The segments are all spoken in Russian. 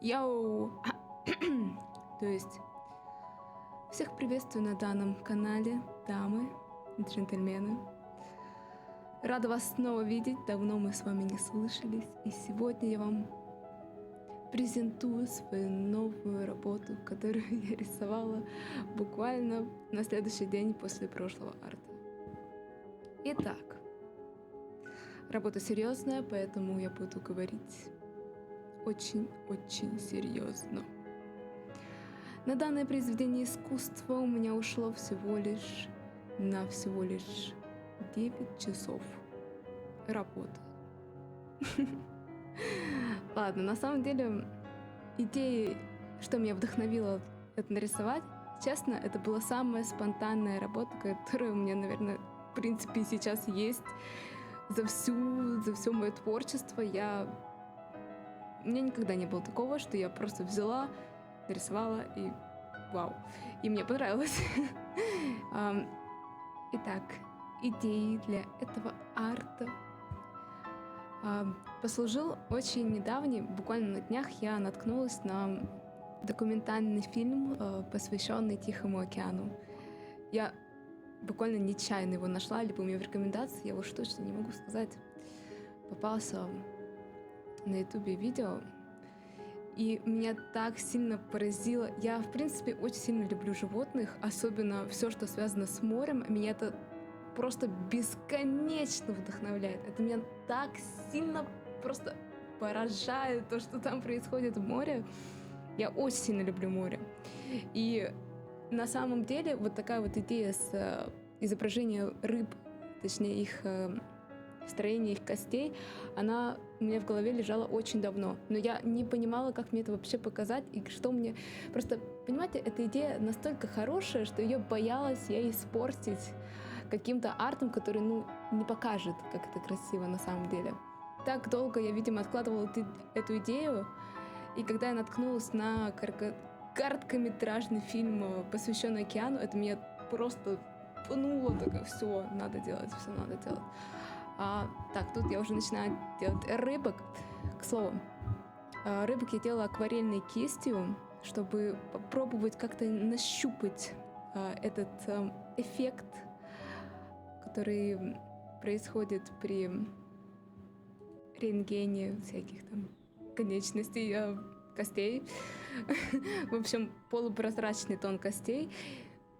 Йоу! То есть, всех приветствую на данном канале, дамы, джентльмены. Рада вас снова видеть, давно мы с вами не слышались. И сегодня я вам презентую свою новую работу, которую я рисовала буквально на следующий день после прошлого арта. Итак, работа серьезная, поэтому я буду говорить очень-очень серьезно. На данное произведение искусства у меня ушло всего лишь 9 часов работы. Ладно, на самом деле идея, что меня вдохновило это нарисовать, честно, это была самая спонтанная работа, которая у меня, наверное, в принципе сейчас есть за все мое творчество. У меня никогда не было такого, что я просто взяла, нарисовала и вау. И мне понравилось. Итак, идеей для этого арта послужил очень недавний, буквально на днях я наткнулась на документальный фильм, посвященный Тихому океану. Я буквально нечаянно его нашла, либо у меня в рекомендации, я уж точно не могу сказать. Попался на ютубе видео, и меня так сильно поразило. Я, в принципе, очень сильно люблю животных, особенно все, что связано с морем. Меня это просто бесконечно вдохновляет. Это меня так сильно просто поражает, то, что там происходит в море. Я очень сильно люблю море. И на самом деле вот такая вот идея с изображением рыб, точнее их строение их костей, она у меня в голове лежала очень давно. Но я не понимала, как мне это вообще показать и что мне... Просто, понимаете, эта идея настолько хорошая, что ее боялась я испортить каким-то артом, который, не покажет, как это красиво на самом деле. Так долго я, видимо, откладывала эту идею, и когда я наткнулась на короткометражный фильм, посвященный океану, это меня просто пнуло, такое, все надо делать. Так, тут я уже начинаю делать рыбок. К слову, рыбок я делала акварельной кистью, чтобы попробовать как-то нащупать этот эффект, который происходит при рентгене всяких там конечностей, костей. В общем, полупрозрачный тон костей.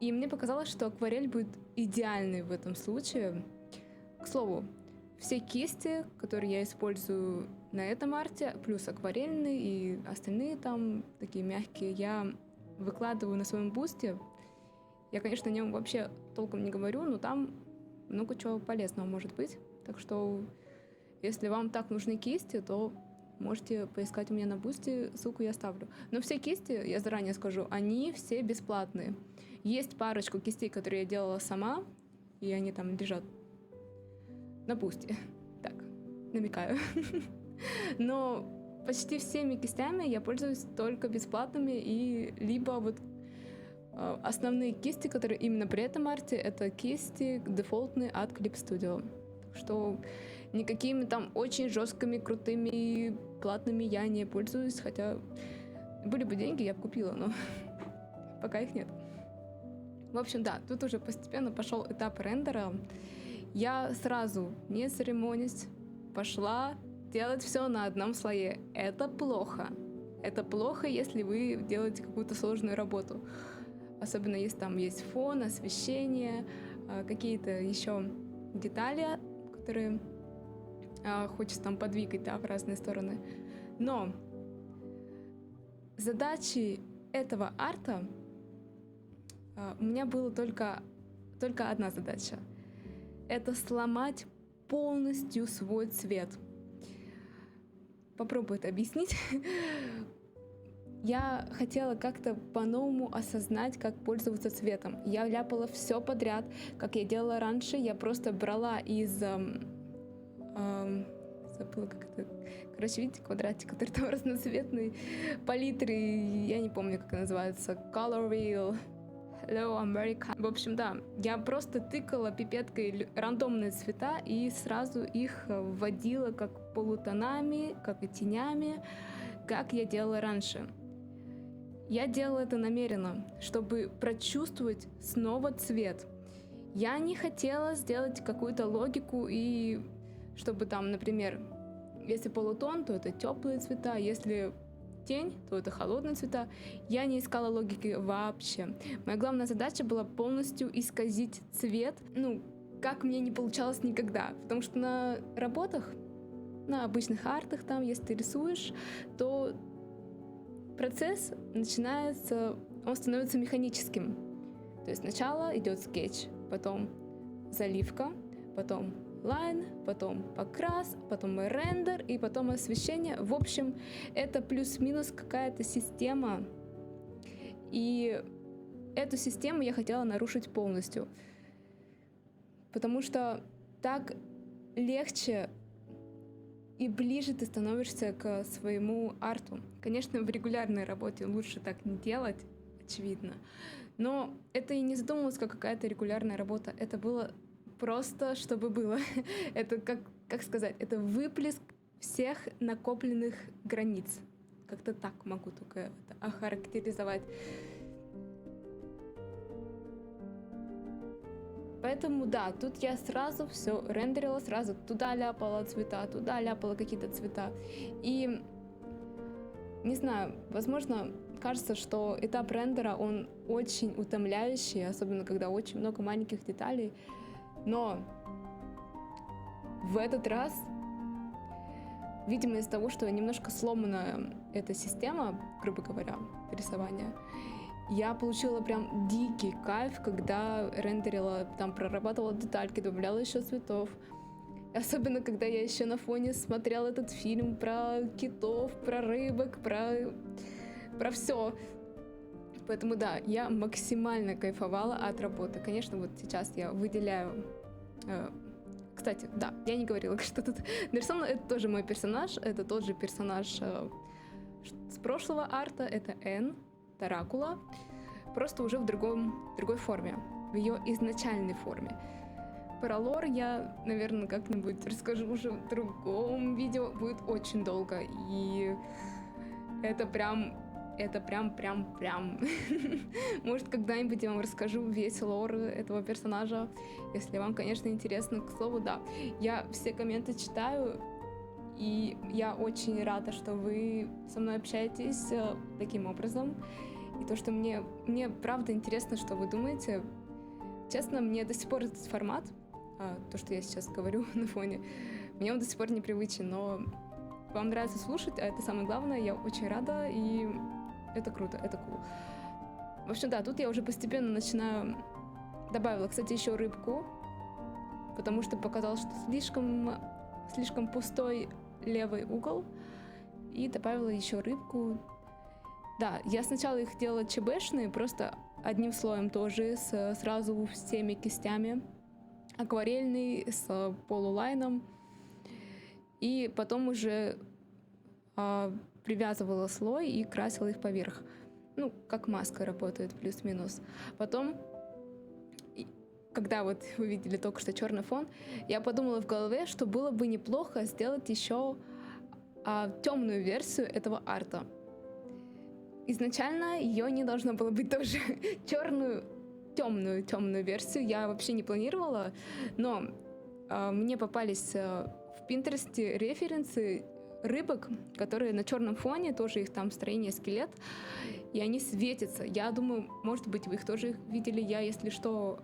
И мне показалось, что акварель будет идеальной в этом случае. К слову, все кисти, которые я использую на этом арте, плюс акварельные и остальные там такие мягкие, я выкладываю на своем бусте. Я, конечно, о нем вообще толком не говорю, но там много чего полезного может быть. Так что, если вам так нужны кисти, то можете поискать у меня на бусте, ссылку я оставлю. Но все кисти, я заранее скажу, они все бесплатные. Есть парочку кистей, которые я делала сама, и они там лежат на бусте. Так, намекаю. Но почти всеми кистями я пользуюсь только бесплатными, и либо вот основные кисти, которые именно при этом арте, это кисти дефолтные от Clip Studio. Так что никакими там очень жесткими, крутыми, платными я не пользуюсь, хотя были бы деньги, я бы купила, но пока их нет. В общем, да, тут уже постепенно пошел этап рендера. Я сразу, не церемонясь, пошла делать все на одном слое. Это плохо. Это плохо, если вы делаете какую-то сложную работу. Особенно если там есть фон, освещение, какие-то еще детали, которые хочется там подвигать, да, в разные стороны. Но задачей этого арта у меня была только одна задача. Это сломать полностью свой цвет. Попробую это объяснить. Я хотела как-то по-новому осознать, как пользоваться цветом. Я ляпала все подряд, как я делала раньше. Я просто брала из... забыла, как это... Короче, видите, квадратик, который там разноцветный, палитры, я не помню, как это называется, Color Wheel, Hello America. В общем, да, я просто тыкала пипеткой рандомные цвета и сразу их вводила как полутонами, как и тенями, как я делала раньше. Я делала это намеренно, чтобы прочувствовать снова цвет. Я не хотела сделать какую-то логику и чтобы там, например, если полутон, то это теплые цвета, если тень, то это холодные цвета. Я не искала логики вообще. Моя главная задача была полностью исказить цвет, как мне не получалось никогда. Потому что на работах, на обычных артах, там, если ты рисуешь, то процесс начинается, он становится механическим. То есть сначала идет скетч, потом заливка, потом лайн, потом покрас, потом рендер и потом освещение. В общем, это плюс-минус какая-то система. И эту систему я хотела нарушить полностью. Потому что так легче и ближе ты становишься к своему арту. Конечно, в регулярной работе лучше так не делать, очевидно. Но это и не задумывалось как какая-то регулярная работа. Это было просто, чтобы было. Это, как сказать, это выплеск всех накопленных границ. Как-то так могу только это охарактеризовать. Поэтому да, тут я сразу все рендерила, сразу туда ляпала цвета, туда ляпала какие-то цвета. И не знаю, возможно, кажется, что этап рендера, он очень утомляющий, особенно когда очень много маленьких деталей. Но в этот раз, видимо, из-за того, что немножко сломана эта система, грубо говоря, рисования, я получила прям дикий кайф, когда рендерила, там прорабатывала детальки, добавляла еще цветов. Особенно, когда я еще на фоне смотрела этот фильм про китов, про рыбок, про все. Поэтому да, я максимально кайфовала от работы. Конечно, вот сейчас я выделяю... Кстати, да, я не говорила, что тут нарисовано. Это тоже мой персонаж. Это тот же персонаж с прошлого арта. Это Энн Таракула. Просто уже в другой форме. В ее изначальной форме. Про лор я, наверное, как-нибудь расскажу уже в другом видео. Будет очень долго. И это прям. Может, когда-нибудь я вам расскажу весь лор этого персонажа, если вам, конечно, интересно. К слову, да, я все комменты читаю, и я очень рада, что вы со мной общаетесь таким образом. И то, что мне правда интересно, что вы думаете. Честно, мне до сих пор этот формат, то, что я сейчас говорю на фоне, мне он до сих пор непривычен, но вам нравится слушать, а это самое главное, я очень рада, и это круто, это cool. В общем, да, тут я уже постепенно начинаю... Добавила, кстати, еще рыбку, потому что показалось, что слишком пустой левый угол, и добавила еще рыбку. Да, я сначала их делала ЧБшные, просто одним слоем тоже, сразу всеми кистями. Акварельный, с полулайном. И потом уже привязывала слой и красила их поверх. Как маска работает, плюс-минус. Потом, когда вот вы видели только что черный фон, я подумала в голове, что было бы неплохо сделать еще темную версию этого арта. Изначально ее не должно было быть тоже темную версию. Я вообще не планировала, но мне попались в Пинтересте референсы рыбок, которые на черном фоне, тоже их там строение, скелет, и они светятся. Я думаю, может быть, вы их тоже видели. Я, если что,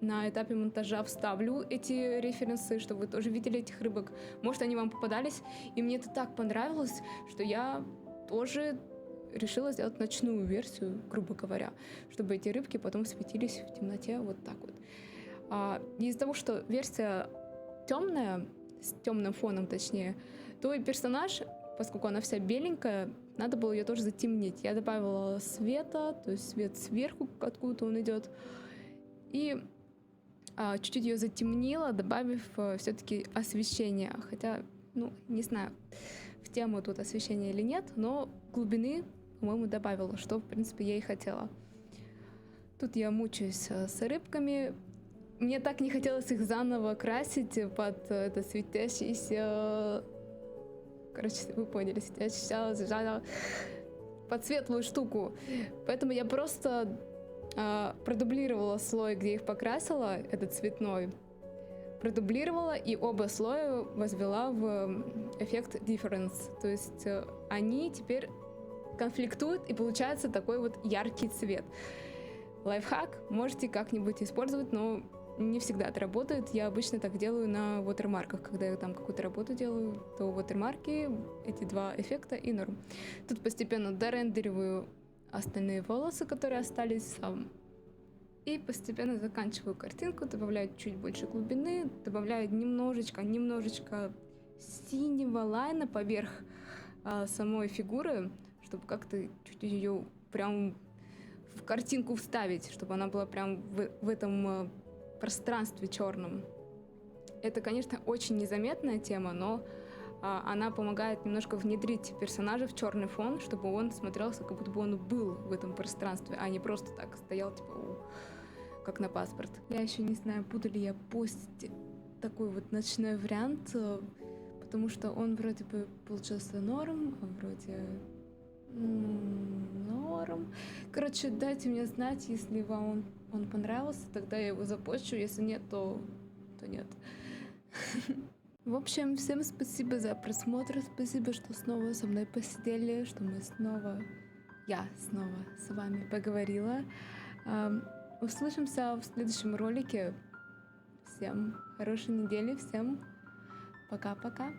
на этапе монтажа вставлю эти референсы, чтобы вы тоже видели этих рыбок. Может, они вам попадались. И мне это так понравилось, что я тоже решила сделать ночную версию, грубо говоря, чтобы эти рыбки потом светились в темноте вот так вот. Из-за того, что версия темная, с темным фоном точнее, то и персонаж, поскольку она вся беленькая, надо было ее тоже затемнить. Я добавила света, то есть свет сверху, откуда он идет, и чуть-чуть ее затемнила, добавив все-таки освещение. Хотя, не знаю, в тему тут освещение или нет, но глубины, по-моему, добавила, что, в принципе, я и хотела. Тут я мучаюсь с рыбками. Мне так не хотелось их заново красить под это светящийся Короче, вы поняли, я сейчас зажала под светлую штуку. Поэтому я просто продублировала слой, где их покрасила, этот цветной. Продублировала и оба слоя возвела в эффект difference. То есть они теперь конфликтуют, и получается такой вот яркий цвет. Лайфхак можете как-нибудь использовать, но не всегда это работает. Я обычно так делаю на вотермарках. Когда я там какую-то работу делаю, то вотермарки, эти два эффекта и норм. Тут постепенно дорендериваю остальные волосы, которые остались. И постепенно заканчиваю картинку, добавляю чуть больше глубины, добавляю немножечко синего лайна поверх самой фигуры, чтобы как-то чуть ее прям в картинку вставить, чтобы она была прям в этом пространстве черном. Это, конечно, очень незаметная тема, но она помогает немножко внедрить персонажа в черный фон, чтобы он смотрелся, как будто бы он был в этом пространстве, а не просто так стоял, типа, как на паспорт. Я еще не знаю, буду ли я постить такой вот ночной вариант, потому что он вроде бы получился норм, а вроде норм. Короче, дайте мне знать, если вам он понравился, тогда я его запущу, если нет, то нет. В общем, всем спасибо за просмотр, спасибо, что снова со мной посидели, что я снова с вами поговорила. Услышимся в следующем ролике. Всем хорошей недели, всем пока-пока.